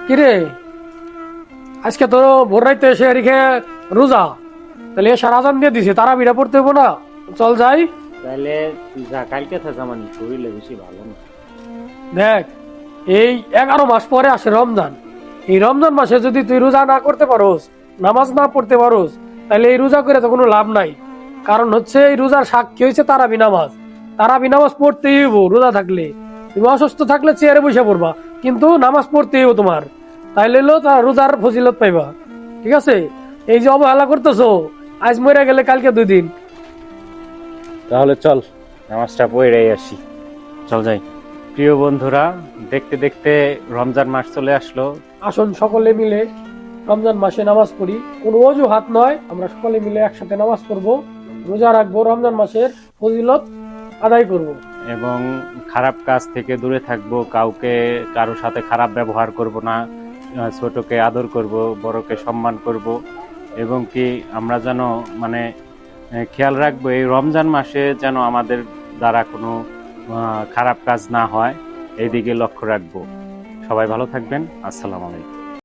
কিরে, আজকে তো ভোর রাইতে এসে রেখে রোজা, তাহলে এসে আজান দিয়ে দিছে, তারা বিড়া পড়তে হবো না? চল যাই। তাহলে তুই যা, কালকে থাকা মানে শরীরে বেশি ভালো না। দেখ, এই 11 মাস পরে আসে রমজান। এই রমজান মাসে যদি তুই রোজা না করতে পারোস, নামাজ না পড়তে পারোস, তাহলে এই রোজা করে তো কোনো লাভ নাই। কারণ হচ্ছে এই রোজার সাক্ষী হয়েছে তারাবি নামাজ। তারাবি নামাজ পড়তেই হইব রোজা থাকলে। তুমি অসুস্থ থাকলে চেয়ারে বসে পড়বা, কিন্তু নামাজ পড়তেই হইব তোমার। তাইলে হলো তার রোজার ফজিলত পাইবা। ঠিক আছে? এই যে অবহেলা করতেছো, আজ মরে গেলে কালকে 2 দিন। তাহলে চল নামাজটা পড়ে আসি, চল যাই। প্রিয় বন্ধুরা, দেখতে দেখতে রমজান মাস চলে আসলো। আসুন সকলে মিলে রমজান মাসে নামাজ পড়ি। কোনো অজুহাত নয়, আমরা সকলে মিলে একসাথে নামাজ পড়বো, রোজা রাখবো, রমজান মাসের ফজিলত আদায় করব। এবং খারাপ কাজ থেকে দূরে থাকবো, কারো সাথে খারাপ ব্যবহার করব না, ছোটকে আদর করব, বড়কে সম্মান করব। এবং কি আমরা যেন মানে খেয়াল রাখবো এই রমজান মাসে যেন আমাদের দ্বারা কোনো খারাপ কাজ না হয়, এই দিকে লক্ষ্য রাখবো। সবাই ভালো থাকবেন। আসসালামু আলাইকুম।